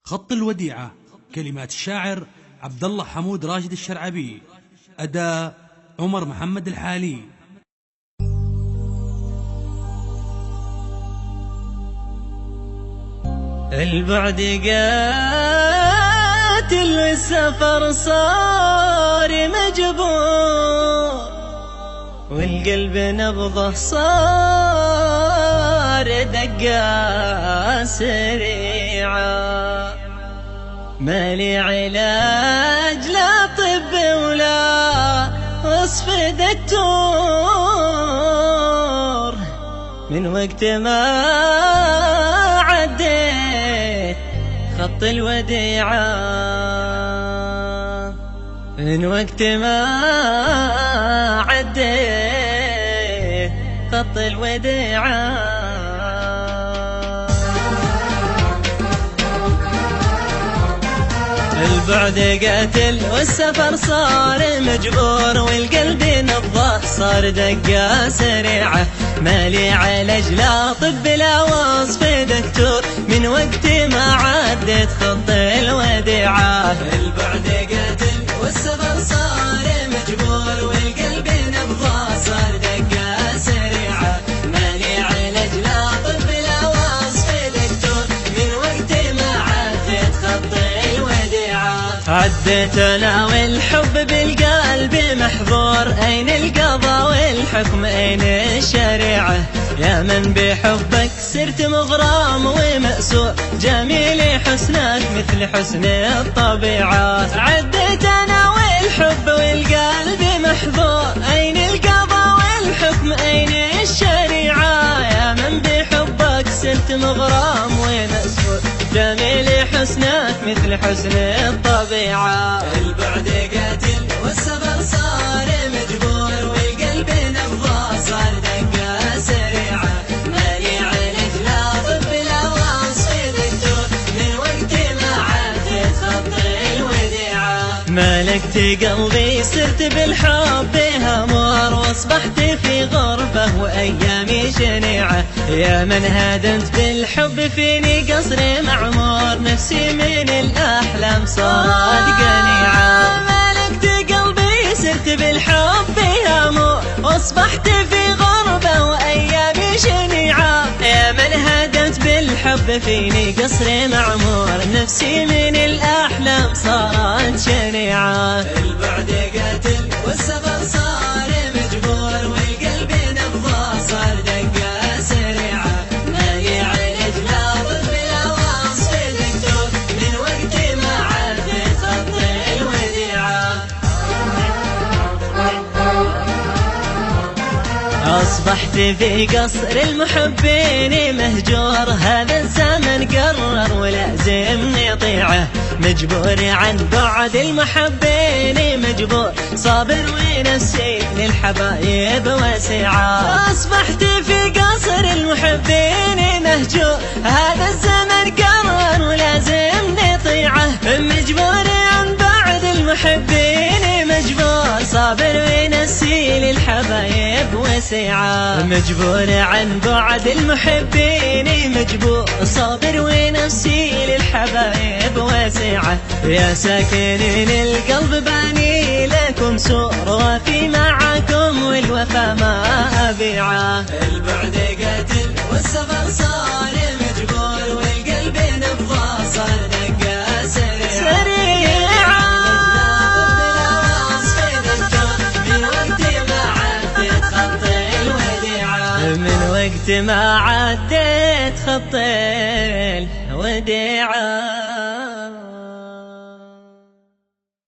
خط الوديعة، كلمات الشاعر عبد الله حمود راشد الشرعبي، أداء عمر محمد الحالي. البعد قاتل والسفر صار مجبور، والقلب نبضه صار دقة سريعة. ما لي علاج لا طب ولا وصف دكتور، من وقت ما عديت خط الوديعة، من وقت ما عديت خط الوديعة. البعد قاتل والسفر صار مجبور، والقلب نبضه صار دقة سريعة. ما لي علاج لا طب لا وصف دكتور، من وقت ما عدت خط الوديعة. البعد قاتل والسفر صار مجبور، والقلب نبضه صار دقة سريعة. ما لي علاج لا طب لا وصف دكتور، من وقت ما عدت خط الوديعة. عديت انا والحب بالقلب محظور، اين القضاء والحكم اين الشريعة؟ يا من بحبك صرت مغرام ومأسور، جميل حسنك مثل حسن الطبيعة. عديت انا والحب والقلب محظور، اين القضاء والحكم اين الشريعة؟ يا من بحبك صرت مغرام ومأسور، جميل حسنك مثل حسن الطبيعة. البعد قاتل والسفر صار مجبور، والقلب نبضه صار دقة سريعة. ما لي علاج لا طب لا وصف دكتور، من وقت ما عدت خط الوديعة. ملكت قلبي صرت بالحب همور، واصبحت في غربة وايامي شنيعة. يا من هدمت بالحب فيني قصر معمور، نفسي من الاحلام صارت قنيعة. ملكت قلبي صرت بالحب همور، واصبحت في غربة وايامي شنيعة. يا من هدمت بالحب فيني قصر معمور، نفسي من الاحلام صارت شنيعة. البعد قاتل والسفر صار مجبور، والقلب نبضه صار دقة سريعة. ما لي علاج لا طب لا وصف دكتور، من وقت ما عدت خط الوديعة. أصبحت في قصر المحبين مهجور، هذا الزمن قرر ولازمني طيعه. مجبور عن بعد المحبين مجبور، صابر ونفسي للحبايب واسعة. أصبحت في قصر المحبين مهجور، هذا الزمن قرر ولازمني طيعه. مجبور عن بعد المحبين مجبور، صابر ونفسي للحبايب واسعة. مجبور عن بعد المحبين مجبور، صابر ونفسي للحبايب واسعة. يا ساكنين القلب باني لكم سور، وفي معكم والوفا ما أبيعه. البعد قاتل والسفر صار مجبور، والقلب نبضه صار دقة سريعة. من وقت ما عدت خط الوديعة.